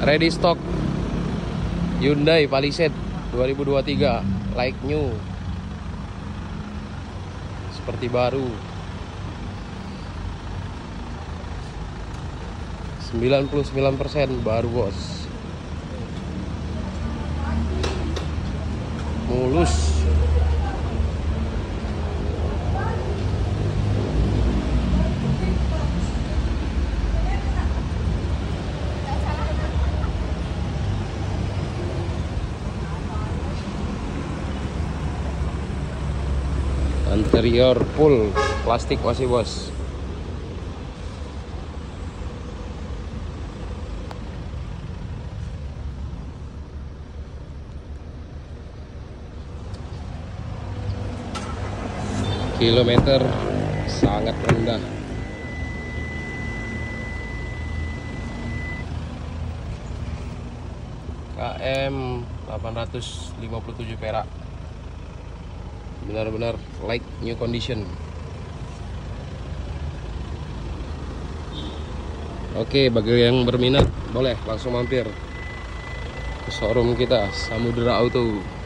Ready stock Hyundai Palisade 2023, like new, seperti baru. 99% baru, bos. Mulus. Interior full plastik masih, bos. Kilometer sangat rendah. KM 857 perak. Benar-benar like new condition. Oke, bagi yang berminat boleh langsung mampir ke showroom kita, Samudra Auto.